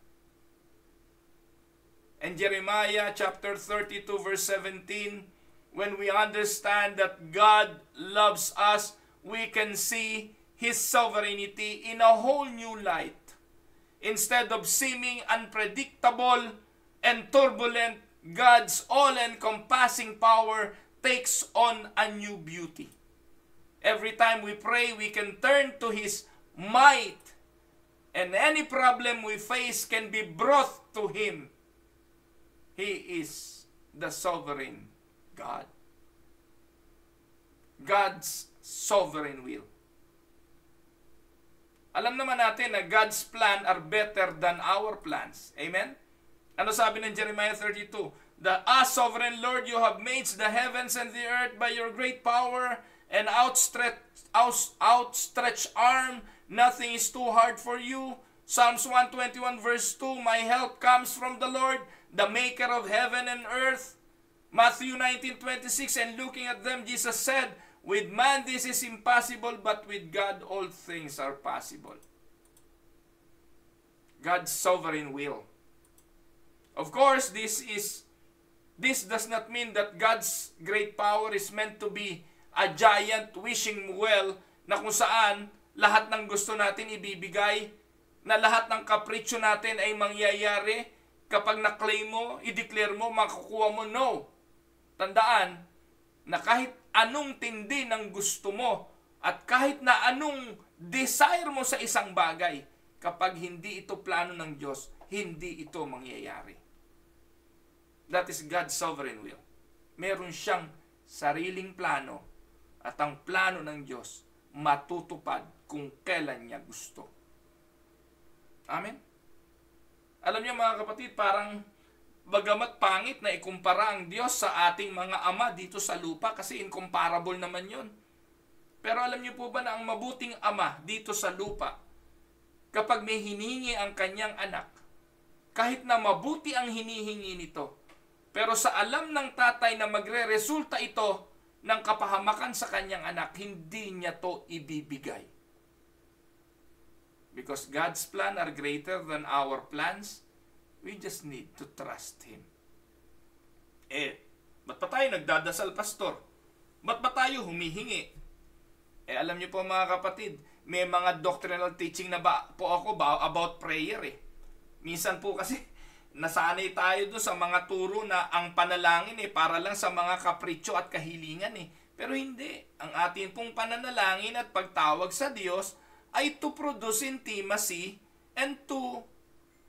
And Jeremiah chapter 32 verse 17, when we understand that God loves us, we can see His sovereignty in a whole new light. Instead of seeming unpredictable and turbulent, God's all-encompassing power takes on a new beauty. Every time we pray, we can turn to His might, and any problem we face can be brought to Him. He is the sovereign God. God's sovereign will. Alam naman natin na God's plan are better than our plans. Amen? Ano sabi ng Jeremiah 32? Sovereign Lord, you have made the heavens and the earth by your great power and outstretched arm. Nothing is too hard for you. Psalms 121 verse 2, my help comes from the Lord, the maker of heaven and earth. Matthew 19:26, and looking at them, Jesus said, with man this is impossible, but with God all things are possible. God's sovereign will. Of course, this does not mean that God's great power is meant to be a giant wishing well na kung saan lahat ng gusto natin ibibigay, na lahat ng kapritsyo natin ay mangyayari kapag na-claim mo, i-declare mo, makukuha mo. No. Tandaan na kahit anong tindi ng gusto mo at kahit na anong desire mo sa isang bagay, kapag hindi ito plano ng Diyos, hindi ito mangyayari. That is God's sovereign will. Meron siyang sariling plano at ang plano ng Diyos matutupad kung kailan niya gusto. Amen? Alam niyo mga kapatid, parang bagamat pangit na ikumpara ang Diyos sa ating mga ama dito sa lupa kasi incomparable naman yon. Pero alam niyo po ba na ang mabuting ama dito sa lupa, kapag may hinihingi ang kanyang anak, kahit na mabuti ang hinihingi nito, pero sa alam ng tatay na magre-resulta ito ng kapahamakan sa kanyang anak, hindi niya to ibibigay. Because God's plan are greater than our plans, we just need to trust Him. Ba't pa tayo nagdadasal, pastor? Ba't pa tayo humihingi? Alam niyo po mga kapatid, may mga doctrinal teaching na po ako about prayer Minsan po kasi, nasanay tayo doon sa mga turo na ang panalangin para lang sa mga kapritsyo at kahilingan Pero hindi. Ang ating pong pananalangin at pagtawag sa Diyos ay to produce intimacy and to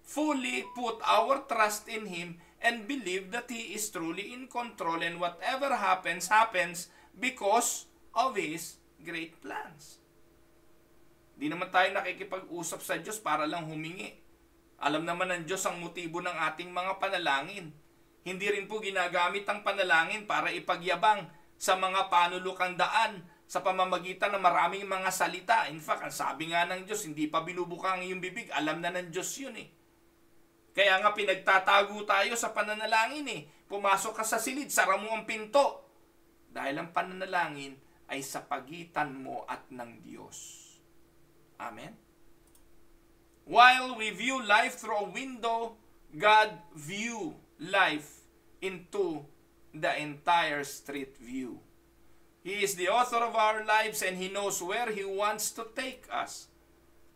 fully put our trust in Him and believe that He is truly in control and whatever happens, happens because of His great plans. Di naman tayo nakikipag-usap sa Diyos para lang humingi. Alam naman ng Diyos ang motibo ng ating mga panalangin. Hindi rin po ginagamit ang panalangin para ipagyabang sa mga panulukang daan sa pamamagitan ng maraming mga salita. In fact, ang sabi nga ng Diyos, hindi pa binubuka ang iyong bibig. Alam na ng Diyos yun Kaya nga pinagtatago tayo sa pananalangin Pumasok ka sa silid, sara mo ang pinto. Dahil ang pananalangin ay sa pagitan mo at ng Diyos. Amen? While we view life through a window, God view life into the entire street view. He is the author of our lives and He knows where He wants to take us.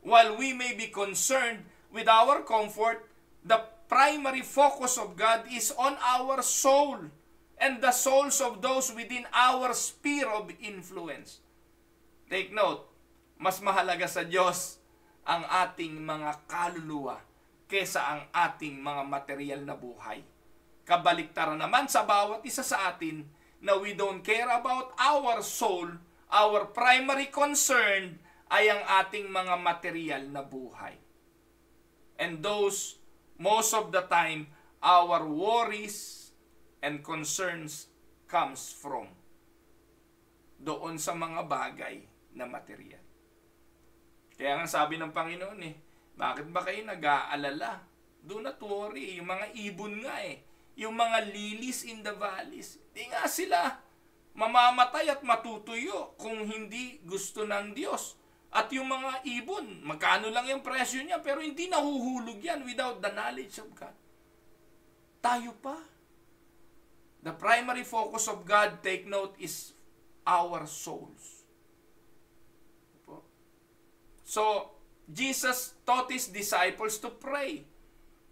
While we may be concerned with our comfort, the primary focus of God is on our soul and the souls of those within our sphere of influence. Take note, mas mahalaga sa Diyos ang ating mga kaluluwa kesa ang ating mga material na buhay. Kabaliktaran naman sa bawat isa sa atin na we don't care about our soul, our primary concern ay ang ating mga material na buhay. And those, most of the time, our worries and concerns comes from doon sa mga bagay na material. Kaya nga sabi ng Panginoon bakit ba kayo nag-aalala? Do not worry. Yung mga ibon nga yung mga lilies in the valleys, di nga sila mamamatay at matutuyo kung hindi gusto ng Diyos. At yung mga ibon, magkano lang yung presyo niya, pero hindi nahuhulog yan without the knowledge of God. Tayo pa. The primary focus of God, take note, is our souls. So, Jesus taught His disciples to pray.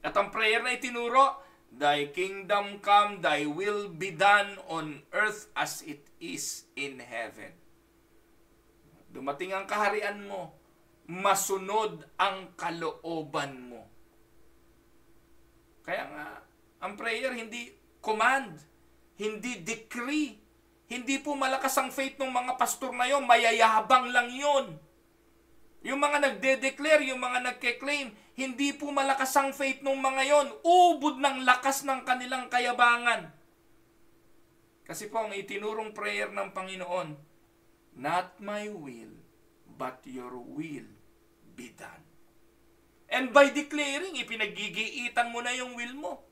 At ang prayer na itinuro, Thy kingdom come, Thy will be done on earth as it is in heaven. Dumating ang kaharian mo, masunod ang kalooban mo. Kaya nga, ang prayer hindi command, hindi decree. Hindi po malakas ang faith ng mga pastor na yun, mayayabang lang yun. Yung mga nagde-declare, yung mga nagke-claim, hindi po malakas ang faith ng mga yon. Ubod ng lakas ng kanilang kayabangan. Kasi po ang itinurong prayer ng Panginoon, not my will, but your will be done. And by declaring, ipinagigiitan mo na yung will mo.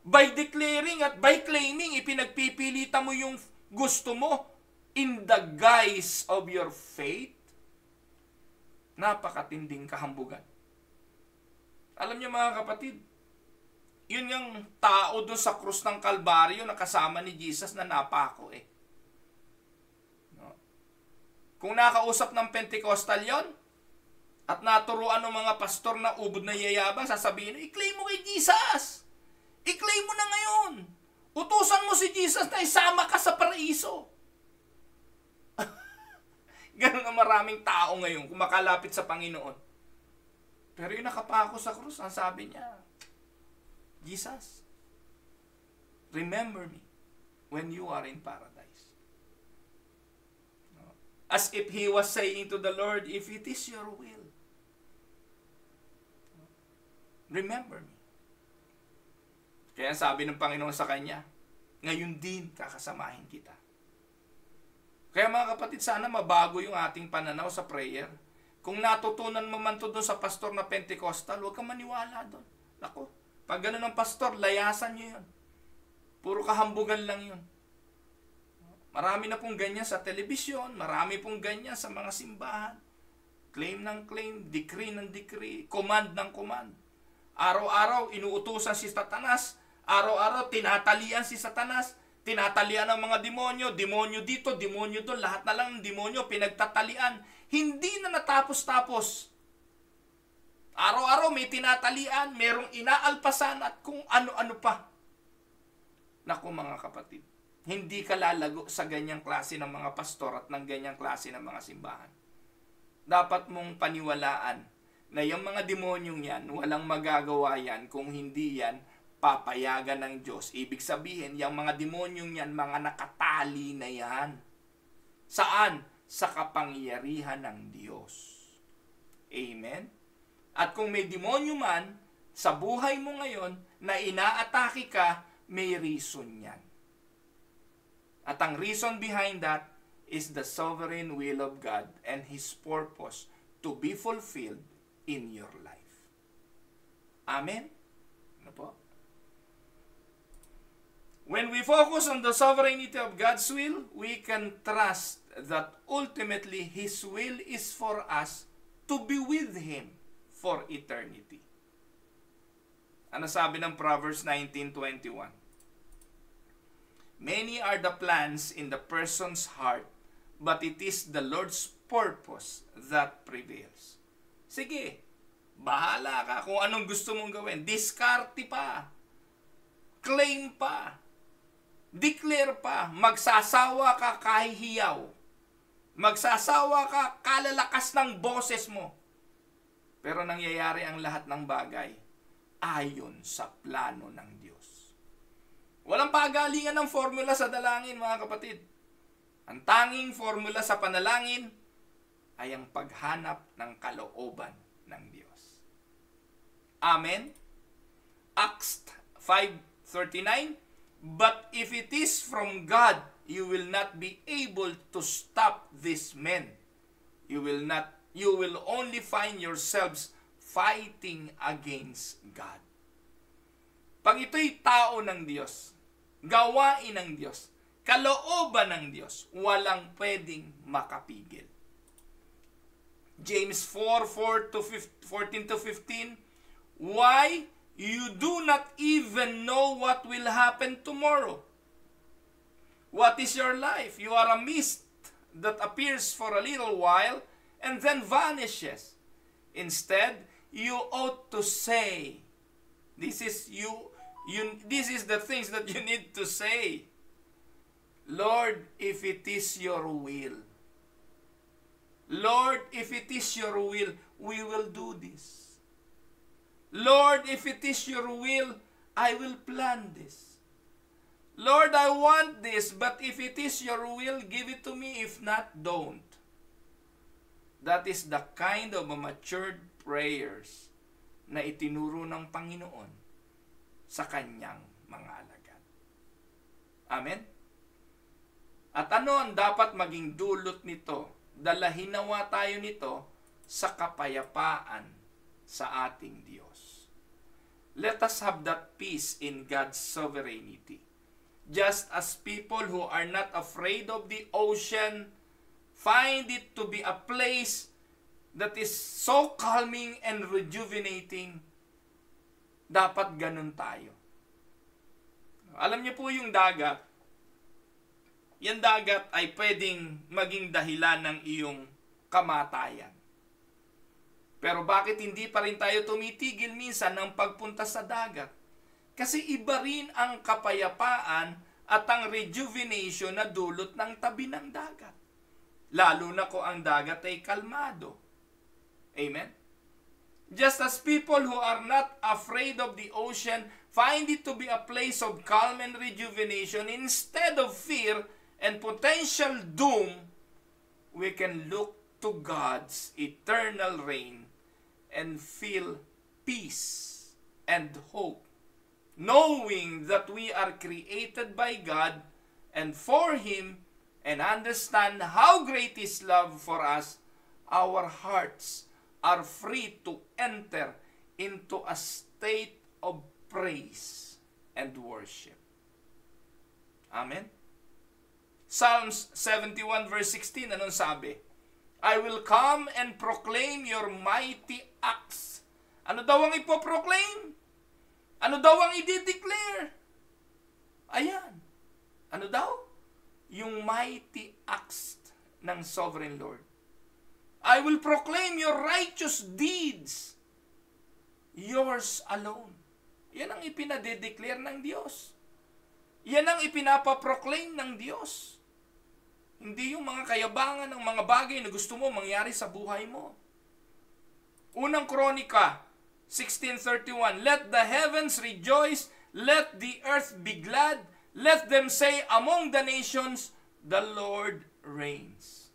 By declaring at by claiming, ipinagpipilitan mo yung gusto mo in the guise of your faith. Napakatinding kahambugan. Alam niyo mga kapatid, yun yung tao doon sa krus ng Kalbaryo na kasama ni Jesus na napako eh. No? Kung nakausap ng Pentecostal yon at naturuan ng mga pastor na ubod na yayabang, sasabihin, i-claim mo kay Jesus. I-claim mo na ngayon. Utusan mo si Jesus na isama ka sa paraiso. Ganun ang maraming tao ngayon kumakalapit sa Panginoon. Pero yung nakapako sa krus, ang sabi niya, Jesus, remember me when you are in paradise. As if he was saying to the Lord, if it is your will, remember me. Kaya sabi ng Panginoon sa kanya, ngayon din kakasamahin kita. Kaya mga kapatid, sana mabago yung ating pananaw sa prayer. Kung natutunan mo man to doon sa pastor na Pentecostal, huwag kang maniwala doon. Nako, pag ganun ng pastor, layasan nyo yun. Puro kahambugan lang yun. Marami na pong ganyan sa telebisyon, marami pong ganyan sa mga simbahan. Claim ng claim, decree ng decree, command ng command. Araw-araw, inuutusan si Satanas. Araw-araw, tinatalian si Satanas. Tinatalian ng mga demonyo. Demonyo dito, demonyo doon. Lahat na lang ng demonyo, pinagtatalian. Hindi na natapos-tapos. Araw-araw may tinatalian, merong inaalpasan at kung ano-ano pa. Naku mga kapatid, hindi ka lalago sa ganyang klase ng mga pastor at ng ganyang klase ng mga simbahan. Dapat mong paniwalaan na yung mga demonyong yan, walang magagawa yan kung hindi yan papayagan ng Diyos. Ibig sabihin, yung mga demonyong yan, mga nakatali na yan. Saan? Sa kapangyarihan ng Diyos. Amen? At kung may demonyo man, sa buhay mo ngayon, na inaatake ka, may reason yan. At ang reason behind that is the sovereign will of God and His purpose to be fulfilled in your life. Amen? Ano po? When we focus on the sovereignty of God's will, we can trust that ultimately His will is for us to be with Him for eternity. Ano sabi ng Proverbs 19:21? Many are the plans in the person's heart, but it is the Lord's purpose that prevails. Sige, bahala ka kung anong gusto mong gawin. Diskarte pa. Claim pa. Declare pa. Magsasawa ka kahihiyaw. Magsasawa ka kalalakas ng boses mo. Pero nangyayari ang lahat ng bagay ayon sa plano ng Diyos. Walang pagalingan ng formula sa dalangin, mga kapatid. Ang tanging formula sa panalangin ay ang paghanap ng kalooban ng Diyos. Amen? Acts 5:39, but if it is from God, you will not be able to stop these men. You will only find yourselves fighting against God. Pag ito'y tao ng Diyos, gawain ng Diyos, kalooban ng Diyos, walang pwedeng makapigil. James 4:14-15, why you do not even know what will happen tomorrow? What is your life? You are a mist that appears for a little while and then vanishes. Instead, you ought to say, this is the things that you need to say. Lord, if it is your will. Lord, if it is your will, we will do this. Lord, if it is your will, I will plan this. Lord, I want this, but if it is your will, give it to me. If not, don't. That is the kind of a matured prayers na itinuro ng Panginoon sa kanyang mga alagad. Amen? At ano ang dapat maging dulot nito? Dalahin nawa tayo nito sa kapayapaan sa ating Diyos. Let us have that peace in God's sovereignty. Just as people who are not afraid of the ocean find it to be a place that is so calming and rejuvenating, dapat ganun tayo. Alam niyo po yung dagat, yung dagat ay pwedeng maging dahilan ng iyong kamatayan. Pero bakit hindi pa rin tayo tumitigil minsan ng pagpunta sa dagat? Kasi iba rin ang kapayapaan at ang rejuvenation na dulot ng tabi ng dagat. Lalo na kung ang dagat ay kalmado. Amen? Just as people who are not afraid of the ocean find it to be a place of calm and rejuvenation instead of fear and potential doom, we can look to God's eternal reign and feel peace and hope, knowing that we are created by God and for Him, and understand how great His love for us. Our hearts are free to enter into a state of praise and worship. Amen? Psalms 71 verse 16, anong sabi? I will come and proclaim your mighty acts. Ano daw ang ipoproclaim? Ano daw ang i-declare? Ayan. Ano daw? Yung mighty acts ng Sovereign Lord. I will proclaim your righteous deeds. Yours alone. Yan ang ipinadedeclare ng Diyos. Yan ang ipinapaproclaim ng Diyos. Hindi yung mga kayabangan ng mga bagay na gusto mo mangyari sa buhay mo. Unang Kronika 16:31, let the heavens rejoice, let the earth be glad, let them say among the nations, the Lord reigns.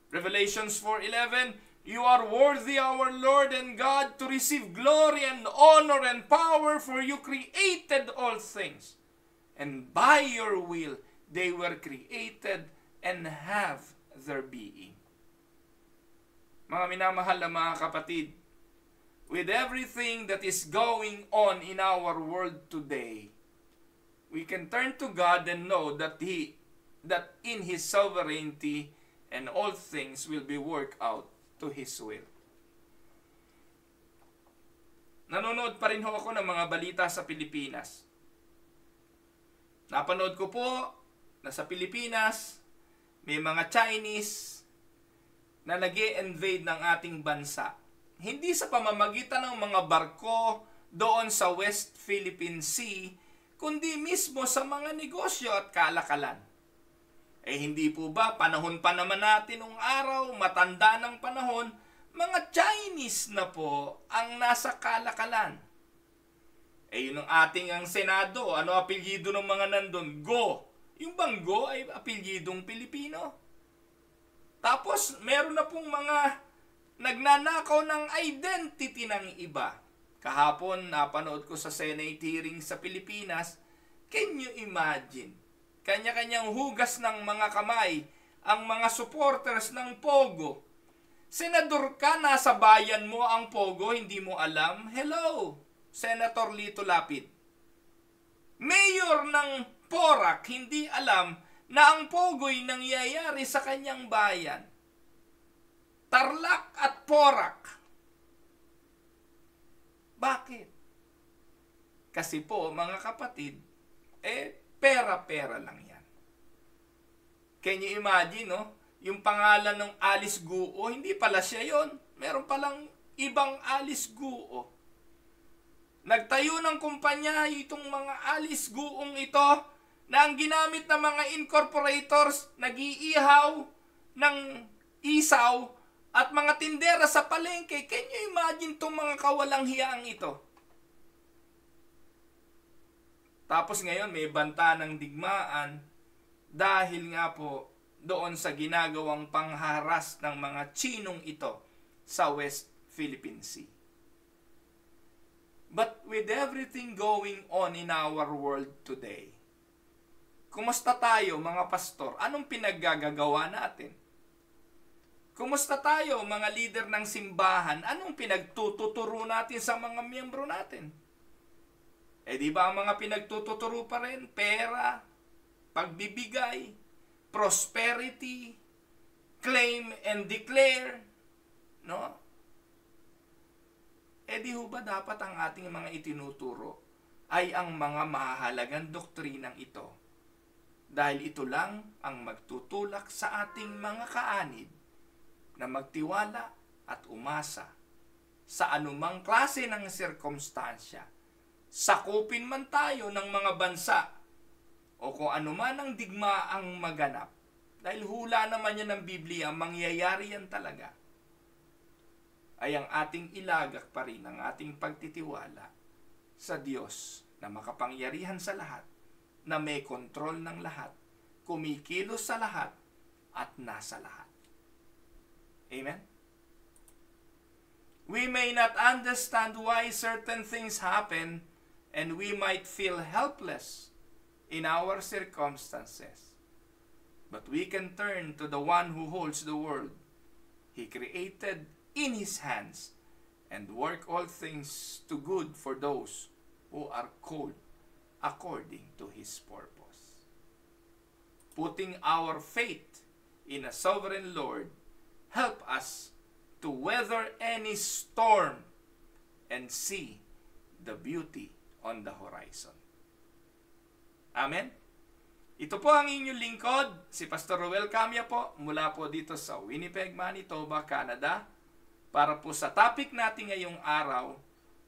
Revelations 4:11, you are worthy, our Lord and God, to receive glory and honor and power, for you created all things, and by your will they were created and have their being. Mga minamahal na mga kapatid, with everything that is going on in our world today, we can turn to God and know that in His sovereignty and all things will be worked out to His will. Nanonood pa rin ho ako ng mga balita sa Pilipinas. Napanood ko po na sa Pilipinas, may mga Chinese na nag-e-invade ng ating bansa. Hindi sa pamamagitan ng mga barko doon sa West Philippine Sea, kundi mismo sa mga negosyo at kalakalan. Hindi po ba, panahon pa naman natin nung araw, matanda ng panahon, mga Chinese na po ang nasa kalakalan. Yun ang ating ang Senado, ano apelyido ng mga nandun? Go! Yung bang Go ay apelyidong Pilipino. Tapos, meron na pong mga nagnanakaw ng identity ng iba. Kahapon, napanood ko sa Senate hearing sa Pilipinas, can you imagine? Kanya-kanyang hugas ng mga kamay, ang mga supporters ng Pogo. Senador ka, nasa bayan mo ang Pogo, hindi mo alam? Hello, Senator Lito Lapid. Mayor ng Porac, hindi alam na ang Pogo'y nangyayari sa kanyang bayan. Tarlac at Porac. Bakit? Kasi po, mga kapatid, pera-pera lang yan. Can you imagine, no? Yung pangalan ng Alice Guo, hindi pala siya yon. Meron palang ibang Alice Guo. Nagtayo ng kumpanya itong mga Alice Guong ito na ang ginamit ng mga incorporators, nag-iihaw ng isaw at mga tindera sa palengke. Can you imagine itong mga kawalang hiyaang ito? Tapos ngayon may banta ng digmaan dahil nga po doon sa ginagawang pangharas ng mga Chinong ito sa West Philippine Sea. But with everything going on in our world today, kumusta tayo mga pastor? Anong pinaggagawa natin? Kumusta tayo, mga leader ng simbahan? Anong pinagtuturo natin sa mga miyembro natin? Di ba ang mga pinagtuturo pa rin? Pera, pagbibigay, prosperity, claim and declare, no? Di ho ba dapat ang ating mga itinuturo ay ang mga mahahalagang doktrinang ito? Dahil ito lang ang magtutulak sa ating mga kaanib na magtiwala at umasa sa anumang klase ng sirkumstansya. Sakupin man tayo ng mga bansa o kung anuman ang digmaang maganap. Dahil hula naman yan ng Biblia, mangyayari yan talaga. Ay ang ating ilagak pa rin ang ating pagtitiwala sa Diyos na makapangyarihan sa lahat, na may kontrol ng lahat, kumikilos sa lahat, at nasa lahat. Amen? We may not understand why certain things happen, and we might feel helpless in our circumstances. But we can turn to the one who holds the world. He created in His hands and work all things to good for those who are called according to His purpose. Putting our faith in a sovereign Lord help us to weather any storm and see the beauty on the horizon. Amen? Ito po ang inyong lingkod, si Pastor Ruel Camia po, mula po dito sa Winnipeg, Manitoba, Canada, para po sa topic natin ngayong araw,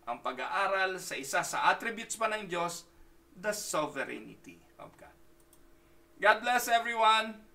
ang pag-aaral sa isa sa attributes pa ng Diyos, the sovereignty of God. God bless everyone!